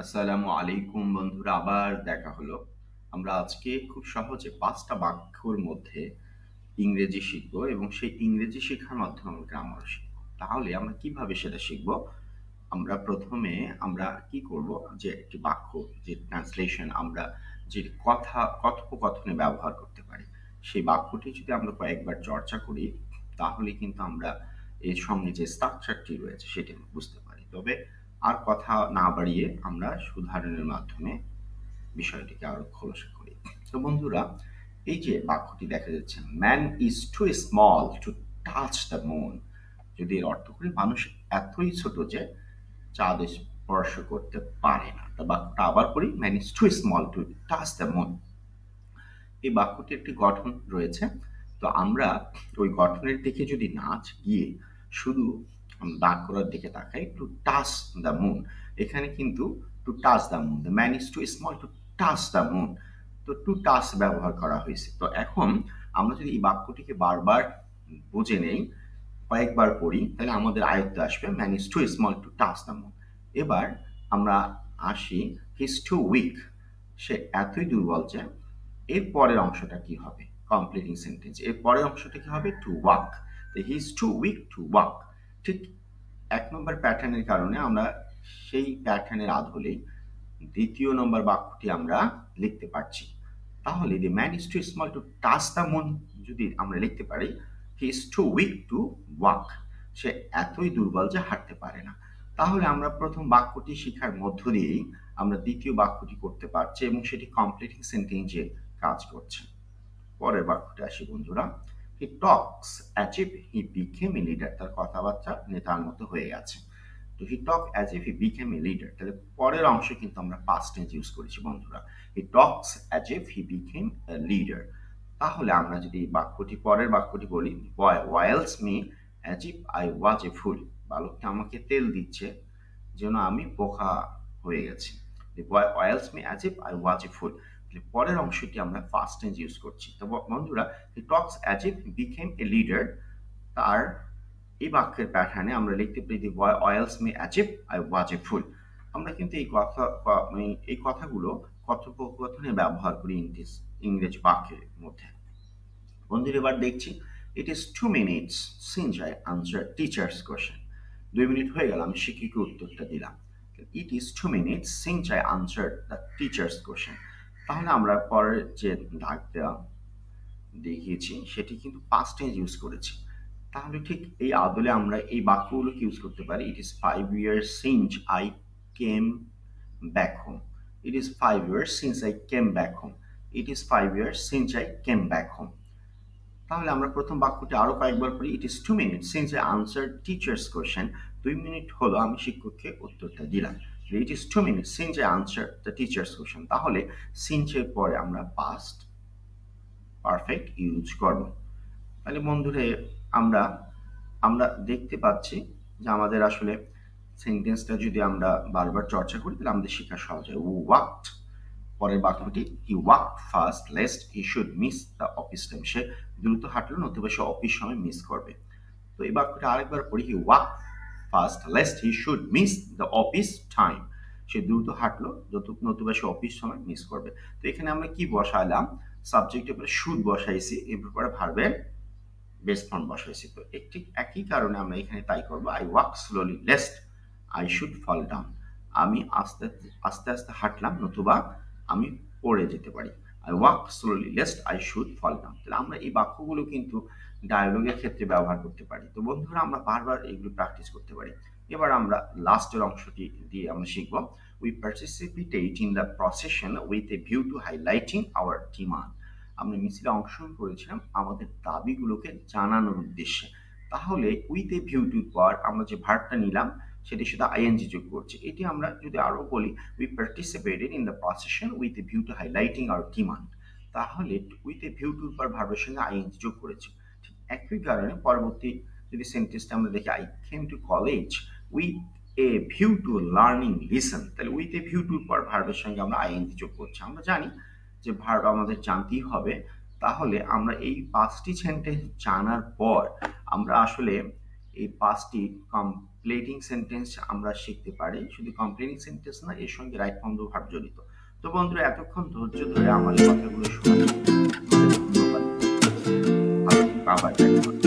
আসসালামু আলাইকুম বন্ধুরা, আবার দেখা হলো। আমরা আজকে খুব সহজে ৫ টা বাক্যর মধ্যে ইংরেজি শিখব এবং সেই ইংরেজি শেখার মাধ্যমে আমরা গ্রামারও শিখব। তাহলে আমরা কিভাবে সেটা শিখব? আমরা ১ম এ আমরা কি করব? যে একটি বাক্য যে ট্রান্সলেশন আমরা যে কথোপকথনে ব্যবহার করতে পারি, সেই বাক্যটি যদি আমরা কয়েকবার চর্চা করি, তাহলে কিন্তু আমরা এর সঙ্গে যে স্ট্রাকচারটি রয়েছে সেটি আমরা বুঝতে পারি। তবে আর কথা না বাড়িয়ে আমরা উদাহরণের মাধ্যমে বিষয়টিকে আরো খোলসা করি। তো বন্ধুরা, এই যে বাক্যটি দেখা যাচ্ছে, "man is too small to touch the moon." যদি এর অর্থ করি, মানুষ এতই ছোট যে চাঁদ স্পর্শ করতে পারে না। তা বাক্যটা আবার পড়ি, "man is too small to touch the moon." এই বাক্যটির একটি গঠন রয়েছে। তো আমরা ওই গঠনের দিকে যদি না গিয়ে শুধু দাগ করার দিকে তাকাই, "টু টাচ দ্য মুন।" এখানে কিন্তু "to touch the moon." "The man is too small to touch the moon." তো "টু টাচ" ব্যবহার করা হয়েছে। তো এখন আমরা যদি এই বাক্যটিকে বারবার বুঝে নেই, কয়েকবার পড়ি, তাহলে আমাদের আয়ত্তে আসবে, "man is too small to touch the moon." এবার আমরা আসি, "হি ইজ টু উইক।" সে এতই দুর্বল যে, এর পরের অংশটা কি হবে? Completing sentence. এর পরের অংশটা কি হবে? To walk. তো he is too weak to walk. ঠিক ১ নম্বর প্যাটার্নের কারণে আমরা সেই প্যাটার্নের আদলেই ২য় নম্বর বাক্যটি আমরা লিখতে পারছি। তাহলে the man is too small to touch the moon যদি আমরা লিখতে পারি, he is too weak to walk। সে এতই দুর্বল যে হাঁটতে পারে না। তাহলে আমরা ১ম বাক্যটি শিখার মধ্য দিয়েই আমরা ২য় বাক্যটি করতে পারছি এবং সেটি কমপ্লিটিং সেন্টেন্সে কাজ করছে। পরের বাক্যটি আসি বন্ধুরা। He talks as if he became a leader। তার কথাবার্তা নেতার মতো হয়ে গেছে। তো he talk as if he became a leader। তাহলে পরের অংশে কিন্তু আমরা past tense ইউজ করেছি বন্ধুরা। He talks as if he became a leader। তাহলে আমরা যদি এই বাক্যটি পরের বাক্যটি বলি, boy wiles me as if I was a fool। বালকটি আমাকে তেল দিচ্ছে যেন আমি বোকা হয়ে গেছি। The boy wiles me as if I was a fool। পরের অংশটি আমরা ফার্স্ট টেন্স ইউজ করছি। তো বন্ধুরা, he talks as if he became a leader। তার এই বাক্যের প্যাটার্নে আমরা লিখতে পারি, the boy oils me as if I was a fool। আমরা কিন্তু এই কথাগুলো কথোপকথনে ব্যবহার করি ইংরেজি বাক্যের মধ্যে। বন্ধুরা, এবার দেখছি, it is 2 minutes since I answered teacher's question। 2 minute হয়ে গেল আমি শিক্ষকের উত্তরটা দিলাম। It is 2 minutes since I answered the teacher's question। তাহলে আমরা পরের যে দাগ দেওয়া দেখিয়েছি সেটি কিন্তু past tense ইউজ করেছি। তাহলে ঠিক এই আদলে আমরা এই বাক্যগুলোকে ইউজ করতে পারি, it is 5 years since I came back home। It is 5 years since I came back home। It is 5 years since I came back home। তাহলে আমরা প্রথম বাক্যটি আরো কয়েকবার পড়ি, it is 2 minutes since I answered teacher's question। 2 minute হলো আমি শিক্ষককে উত্তরটা দিলাম। It is 2 minutes since I answered the teacher's question। তাহলে since এর পরে আমরা past পারফেক্ট ইউজ করব। তাহলে বন্ধুরা, আমরা আমরা দেখতে পাচ্ছি যে আমাদের আসলে সেন্টেন্সটা যদি আমরা বারবার চর্চা করি তাহলে আমাদের শেখা সহজ হয়। ওয়াকড, পরের বাক্যটি, he walked fast lest he should miss the office time. সে দ্রুত হাঁটলো নতুবা সে অফিস সময় মিস করবে। তো এই বাক্যটা আরেকবার পড়ি, he walk fast lest he should miss the office time. সে দ্রুত হাঁটলো নতুবা সে অফিস সময় মিস করবে। তো এখানে আমরা কি বসালাম? সাবজেক্টের পরে শুড বসাইছি, এর পরে ভার্বের বেস ফর্ম বসাইছি। তো একই কারণে আমরা এখানে তাই করবো, I walk slowly lest I should fall down. আমি আস্তে আস্তে আস্তে হাঁটলাম নতুবা আমি পড়ে যেতে পারি। I walk slowly lest I should fall down. তাহলে আমরা এই বাক্যগুলো কিন্তু ডায়ালগের ক্ষেত্রে ব্যবহার করতে পারি। তো বন্ধুরা, আমরা বারবার এগুলো প্র্যাকটিস করতে পারি। এবার আমরা লাস্টের অংশটি দিয়ে আমরা শিখব, we participated in the procession with a view to highlighting our demand. আমরা মিছিলে অংশগ্রহণ করেছিলাম আমাদের দাবিগুলোকে জানানোর উদ্দেশ্যে। তাহলে উইথ এ ভিউ টু পর আমরা যে ভার্বটা নিলাম সেটির সাথে আইএনজি যোগ করছি। এটি আমরা যদি আরো বলি, we participated in the procession with a view to highlighting our demand. তাহলে উইথ এ ভিউ টু পর ভার্বের সঙ্গে আইএনজি যোগ করেছি। ঠিক একই কারণে পরবর্তী যদি সেন্টেন্সটা আমরা দেখি, I came to college with a view to learning lesson. তাহলে উইথ এ ভিউ টুর পর ভার্বের সঙ্গে আমরা আইএনজি যোগ করছি। আমরা জানি যে ভার্ব আমাদের জানতেই হবে। তাহলে আমরা এই ৫টি সেন্টেন্স জানার পর আমরা আসলে এই ৫টি কমপ্লিটিং সেন্টেন্স আমরা শিখতে পারি। শুধু কমপ্লেনিং সেন্টেন্স না, এর সঙ্গে রাইট ফর্ম ভার্ব জড়িত। তো বন্ধুরা, এতক্ষণ ধৈর্য ধরে আমার এই কথাগুলো শোনার জন্য আপনাদের ধন্যবাদ। ভালো থেকো, আবার দেখা হবে।